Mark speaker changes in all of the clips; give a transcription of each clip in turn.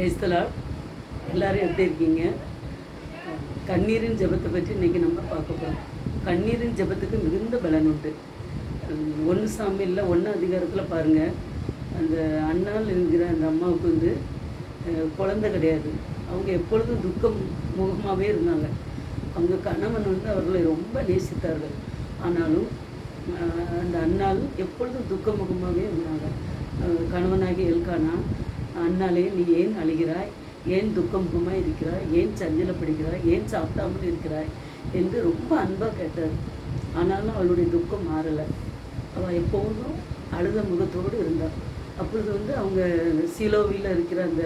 Speaker 1: Praise the Lord. எல்லாரும் எப்படி இருக்கீங்க? கண்ணீரின் ஜெபத்தை பற்றி இன்றைக்கி நம்ம பார்க்க போகிறோம். கண்ணீரின் ஜெபத்துக்கு மிகுந்த பலன் உண்டு. 1 சாமுவேலில் 1 அதிகாரத்தில் பாருங்கள், அந்த அன்னாள் என்கிற அந்த அம்மாவுக்கு வந்து குழந்தை கிடையாது. அவங்க எப்பொழுதும் துக்கம் முகமாகவே இருந்தாங்க. அவங்க கணவன் வந்து அவர்களை ரொம்ப நேசித்தார்கள். ஆனாலும் அந்த அன்னாள் எப்பொழுதும் துக்க முகமாகவே இருந்தாங்க. கணவனாகி எல்கானா, அன்னாலே நீ ஏன் அழுகிறாய், ஏன் துக்கமுகமாக இருக்கிறாய், ஏன் சஞ்சலப்படுகிறாய், ஏன் சாப்பிடாமல் இருக்கிறாய் என்று ரொம்ப அன்பாக கேட்டார். ஆனாலும் அவளுடைய துக்கம் மாறலை. அவள் எப்போதும் அழுத முகத்தோடு இருந்தாள். அப்பொழுது வந்து அவங்க சீலோவில் இருக்கிற அந்த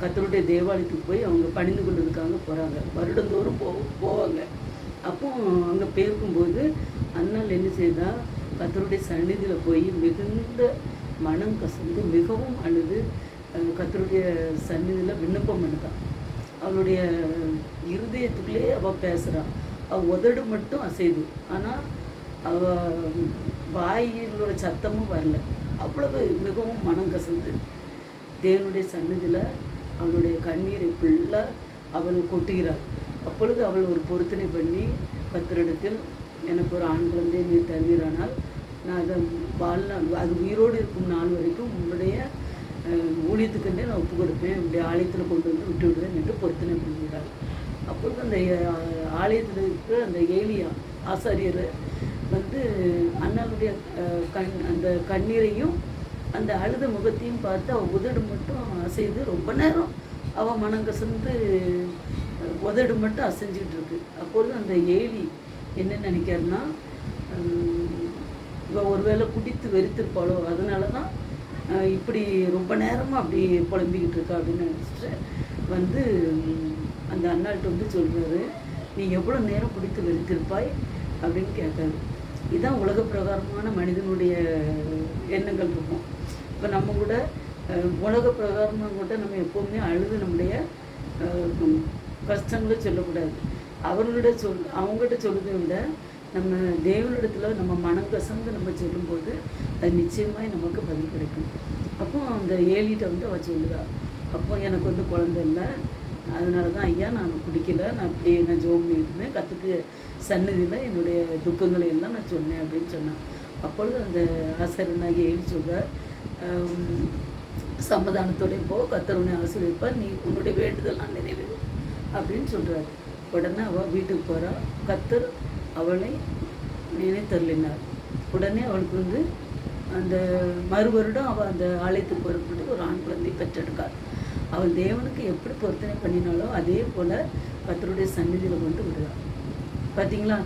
Speaker 1: கர்த்தருடைய தேவாலயத்துக்கு போய் அவங்க பணிந்து கொண்டதுக்காக போகிறாங்க. வருடந்தோறும் போவாங்க. அப்போ அங்கே போயிருக்கும்போது அன்னாள் என்ன செய்தால், கர்த்தருடைய சந்நிதியில் போய் மிகுந்த மனம் கசந்து மிகவும் அழுது கர்த்தருடைய சந்நிதியில் விண்ணப்பம் பண்ணுதான். அவளுடைய இருதயத்துக்குள்ளே அவள் பேசுகிறாள். அவள் உதடு மட்டும் அசைது, ஆனால் அவள் வாயிலோட சத்தமும் வரல. அவ்வளவு மிகவும் மனம் கசந்து தேவனுடைய சந்நிதியில் அவளுடைய கண்ணீரை ஃபுல்லாக அவள் கொட்டுகிறாள். அப்பொழுது அவள் ஒரு பொருத்தனை பண்ணி கர்த்தரிடத்தில், எனக்கு ஒரு ஆண் குழந்தை நீ தருவீரானால் நான் அதை வாழ்நாள், அது உயிரோடு இருக்கும் நாள் வரைக்கும் உன்னுடைய ஊழியத்துக்குண்டே நான் ஒப்பு கொடுப்பேன், இப்படி ஆலயத்தில் கொண்டு வந்து விட்டு விடுவேன் என்று பொருத்தனை பண்ணுகிறாள். அப்பொழுது அந்த ஆலயத்தில் இருக்கிற அந்த ஏலியா ஆசாரியர் வந்து அண்ணாளுடைய அந்த கண்ணீரையும் அந்த அழுத முகத்தையும் பார்த்து அவள் உதடு மட்டும் அசைது ரொம்ப நேரம் அவள் மனங்கசந்து உதடு மட்டும் அசைஞ்சிக்கிட்டு இருக்கு. அப்பொழுது அந்த ஏலி என்ன நினைக்காருன்னா, இவள் ஒருவேளை குடித்து வெறித்திருப்பாளோ, அதனால தான் இப்படி ரொம்ப நேரமாக அப்படி புலம்பிக்கிட்டு இருக்கா அப்படின்னு நினச்சிட்டு வந்து அந்த அண்ணாள்கிட்ட வந்து சொல்கிறாரு, நீ எவ்வளோ நேரம் குடித்து வெறித்திருப்பாய் அப்படின்னு கேட்காரு. இதுதான் உலக பிரகாரமான மனிதனுடைய எண்ணங்கள் இருக்கும். இப்போ நம்ம கூட உலக பிரகாரமாக கூட நம்ம எப்போவுமே அழுது நம்முடைய கஷ்டங்களை சொல்லக்கூடாது. அவங்ககிட்ட சொல்லுறதை விட நம்ம தேவனிடத்தில் நம்ம மனம் கசந்து நம்ம சொல்லும்போது அது நிச்சயமாக நமக்கு பதில் கிடைக்கும். அப்போ அந்த ஏலிகிட்ட வந்து அவள் சொல்லுதா, அப்போ எனக்கு வந்து குழந்தை இல்லை, அதனால தான் ஐயா நான் குடிக்கலை, நான் அப்படியே நான் ஜோம் பண்ணியிருந்தேன், கற்றுக்கு சன்னதியில் என்னுடைய துக்கங்களை எல்லாம் நான் சொன்னேன் அப்படின்னு சொன்னான். அப்பொழுது அந்த ஆசாரியனாகி ஏலி சொல்கிறார், சமாதானத்தோடைய போ, கர்த்தர் உன்னை ஆசீர்வதிப்பார், நீ உன்னுடைய வேண்டுதலாம் நிறைவேறும் அப்படின்னு சொல்கிறார். உடனே அவள் வீட்டுக்கு போகிறா. கர்த்தர் அவளை நினைத்தருளினார். உடனே அவளுக்கு வந்து அந்த மறுவருடம் அவள் அந்த ஆலயத்துக்கு போகிறப்படி ஒரு ஆண் குழந்தை பெற்றெடுக்காள். அவள் தேவனுக்கு எப்படி பொருத்தனை பண்ணினாலோ அதே போல் கர்த்தருடைய சந்நிதியில் கொண்டு விடுவாள். பார்த்தீங்களா,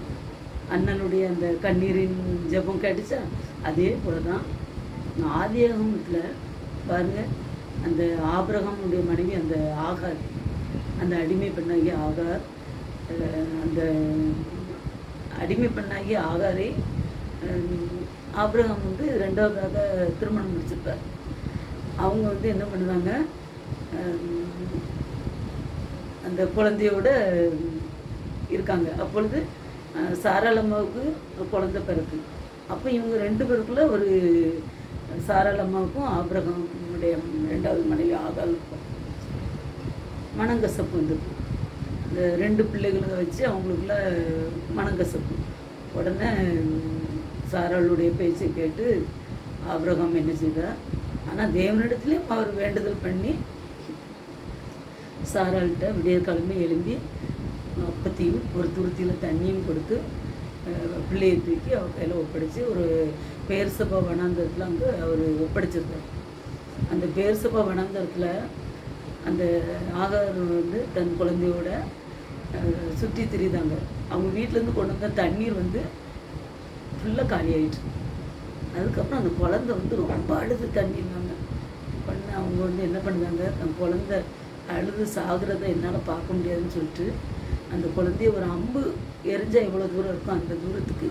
Speaker 1: அண்ணனுடைய அந்த கண்ணீரின் ஜெபம் கேட்டுச்சா? அதே போல் தான் ஆதியாகமத்தில் பாருங்கள், அந்த ஆபிரகாமுடைய மனைவி அந்த ஆகார், அந்த அடிமை பெண்ணாகிய ஆகார், அந்த அடிமை பெண்ணாகிய ஆகாரை ஆபிரகாம் வந்து 2வதாக திருமணம் முடிச்சிருப்பார். அவங்க வந்து என்ன பண்ணுவாங்க, அந்த குழந்தையோட இருக்காங்க. அப்பொழுது சாராளம்மாவுக்கு குழந்தை பிறகு. அப்போ இவங்க 2 பேருக்குள்ள ஒரு சாராளம்மாவுக்கும் ஆபிரகாமுடைய 2வது மனைவி ஆகாருக்கும் மனங்கசப்பு வந்துருக்கு. இந்த 2 பிள்ளைகளை வச்சு அவங்களுக்குள்ள மனங்கசப்பு. உடனே சாராளுடைய பேச்சை கேட்டு ஆபிரகாம் என்ன செய்தார், ஆனால் தேவனிடத்துலேயும் அவர் வேண்டுதல் பண்ணி சாராள்கிட்ட விடியற்காலமே எழும்பி அப்பத்தையும் ஒரு துருத்தியில் தண்ணியும் கொடுத்து பிள்ளையை தூக்கி அவர் கையில் ஒப்படைச்சி ஒரு பேர்சபா வனாந்தரத்தில் அங்கே அவர் ஒப்படைச்சிருந்தார். அந்த பேர்சபா வனாந்தரத்தில் அந்த ஆகார் வந்து தன் குழந்தையோட சுற்றி திரிதாங்க. அவங்க வீட்டிலேருந்து கொண்டு வந்த தண்ணீர் வந்து ஃபுல்லாக காலி ஆகிட்டு. அதுக்கப்புறம் அந்த குழந்தை வந்து ரொம்ப அழுது தண்ணி இருந்தாங்க பண்ண. அவங்க வந்து என்ன பண்ணுறாங்க, தன் குழந்தை அழுது சாகுறத என்னால் பார்க்க முடியாதுன்னு சொல்லிட்டு அந்த குழந்தைய ஒரு அம்பு எரிஞ்சால் எவ்வளோ தூரம் இருக்கும் அந்த தூரத்துக்கு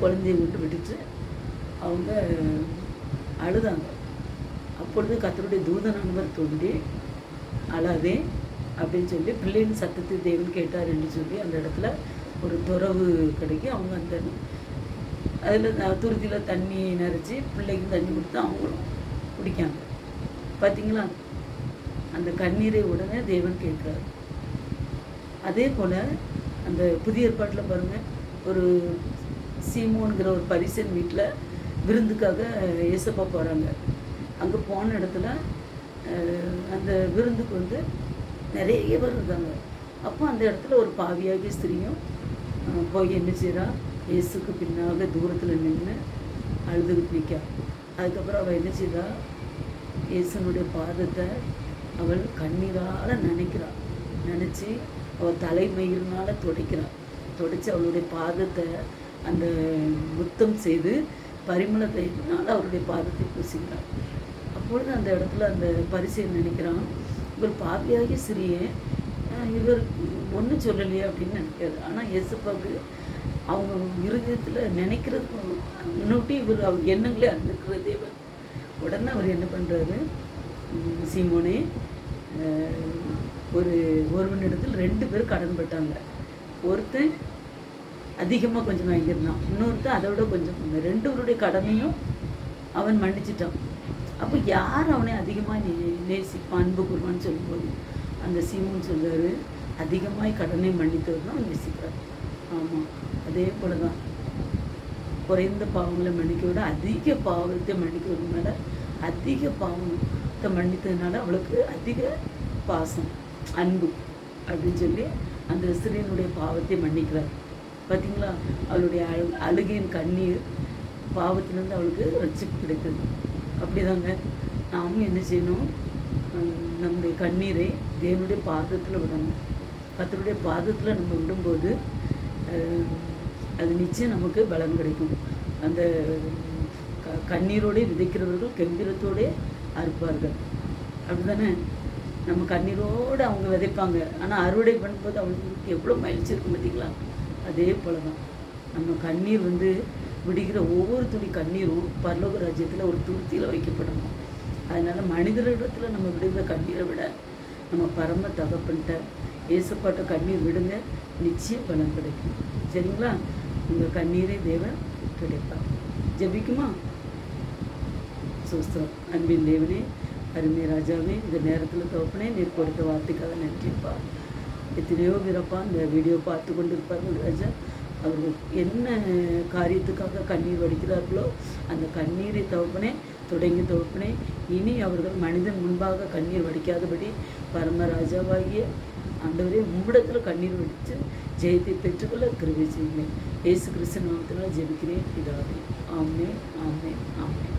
Speaker 1: குழந்தைய கொண்டு விட்டுட்டு அவங்க அழுதாங்க. அப்பொழுது கர்த்தருடைய தூதனானவர் தோன்றி, அழாதே அப்படின்னு சொல்லி பிள்ளையின் சத்தத்தை தேவன் கேட்டாருன்னு சொல்லி அந்த இடத்துல ஒரு துறவு கிடைக்கும். அவங்க அந்த அதில் துருத்தியில் தண்ணி நிறச்சி பிள்ளைக்கு தண்ணி கொடுத்து அவங்களும் குடிக்காங்க. பார்த்தீங்களா, அந்த கண்ணீரை உடனே தேவன் கேட்கிறார். அதே போல் அந்த புதிய ஏற்பாட்டில் பாருங்கள், ஒரு சீமோன்கிற ஒரு பரிசன் வீட்டில் விருந்துக்காக ஏசப்பா போகிறாங்க. அங்கே போன இடத்துல அந்த விருந்துக்கு வந்து நிறைய பேர் இருக்காங்க. அப்போ அந்த இடத்துல ஒரு பாவியாகிய ஸ்திரியும் போய் என்ன செய்கிறா, இயேசுக்கு பின்னாக தூரத்தில் நின்று அழுதுகிட்டு நிற்கா. அதுக்கப்புறம் அவள் என்ன செய்கிறா, இயேசுனுடைய பாதத்தை அவள் கண்ணீரால் நினச்சி அவள் தலைமயிரினால் துடைச்சு அவளுடைய பாதத்தை அந்த முத்தம் செய்து பரிமள தைத்தினால் அவருடைய பாதத்தை பூசிக்கிறாள். அப்பொழுது அந்த இடத்துல அந்த பரிசையை நினைக்கிறான், இவர் பாவியாகி சிறியேன், இவர் ஒன்றும் சொல்லலையே அப்படின்னு நினைக்காது. ஆனால் இயேசுப்பாவுக்கு அவங்க இருதயத்தில் நினைக்கிறது முன்னோட்டி இவர் அவர் எண்ணங்களே அறிந்திருக்கிற தேவன். உடனே அவர் என்ன பண்ணுறாரு, சீமோனே, ஒருவனிடத்தில் 2 பேர் கடன் பட்டாங்க. ஒருத்தன் அதிகமாக கொஞ்சம் வாங்கியிருந்தான், இன்னொருத்தன் அதை விட கொஞ்சம் 2 பேருடைய கடனையும் அவன் மன்னிச்சிட்டான். அப்போ யார் அவனை அதிகமாக நேசிப்பான், அன்பு கூறுவான்னு சொல்லும்போது அந்த சீமோன் சொல்றாரு, அதிகமாய் கடனை மன்னித்தவர் தான் நேசிக்கிறார். ஆமாம், அதே போல தான் குறைந்த பாவங்களை மன்னிக்க விட அதிக பாவத்தை மன்னிக்கிறது மேலே அதிக பாவத்தை மன்னித்ததுனால அவளுக்கு அதிக பாசம், அன்பு அப்படின்னு சொல்லி அந்த ஸ்திரீனுடைய பாவத்தை மன்னிக்கிறார். பார்த்தீங்களா, அவளுடைய அழுகையின் கண்ணீர் பாவத்திலேருந்து அவளுக்கு ரட்சிப்பு கிடைத்தது. அப்படிதாங்க நாமும் என்ன செய்யணும், நம்முடைய கண்ணீரை தேவனுடைய பாதத்தில் விடணும். கர்த்தருடைய பாதத்தில் நம்ம விடும்போது அது நிச்சயம் நமக்கு பலன் கிடைக்கும். அந்த கண்ணீரோடு விதைக்கிறவர்கள் கம்பீரத்தோடு அறுப்பார்கள். அப்படி தானே, நம்ம கண்ணீரோடு அவங்க விதைப்பாங்க, ஆனால் அறுவடை பண்ணும்போது அவங்களுக்கு எவ்வளோ மகிழ்ச்சி இருக்கும் பார்த்தீங்களா. அதே போல் தான் நம்ம கண்ணீர் வந்து விடுகிற ஒவ்வொரு துளி கண்ணீரும் பரலோக ராஜ்யத்தில் ஒரு துருத்தியில் வைக்கப்படணும். அதனால் மனிதர்களிடத்தில் நம்ம விடுகிற கண்ணீரை விட நம்ம பரம தகப்பன்ட்ட ஏசப்பாட்ட கண்ணீர் விடுங்க, நிச்சயம் பலன் கிடைக்கும். சரிங்களா, உங்கள் கண்ணீரை தேவன் கிடைப்பார். ஜெபிக்குமா? சோஸ்தரம். அன்பின் தேவனே, அருமை ராஜாவே, இந்த நேரத்தில் தகப்பனே நீர் கொடுத்த வார்த்தைக்காக நன்றிப்பா. எத்தனையோ பேரப்பா இந்த வீடியோ பார்த்து கொண்டு இருப்பார்கள் ராஜா. அவர்கள் என்ன காரியத்துக்காக கண்ணீர் வடிக்கிறார்களோ அந்த கண்ணீரை தகப்பனே தொடங்கி தகப்பனே, இனி அவர்கள் மனிதன் முன்பாக கண்ணீர் வடிக்காதபடி பரமராஜாவாகிய ஆண்டவரே உம்மிடத்தில் கண்ணீர் வடித்து ஜெயத்தை பெற்றுக்கொள்ள கிருபை செய்யுங்கள். இயேசு கிறிஸ்து நாமத்தினால் ஜெபிக்கிறேன் பிதாவே. ஆமென், ஆமென், ஆமென்.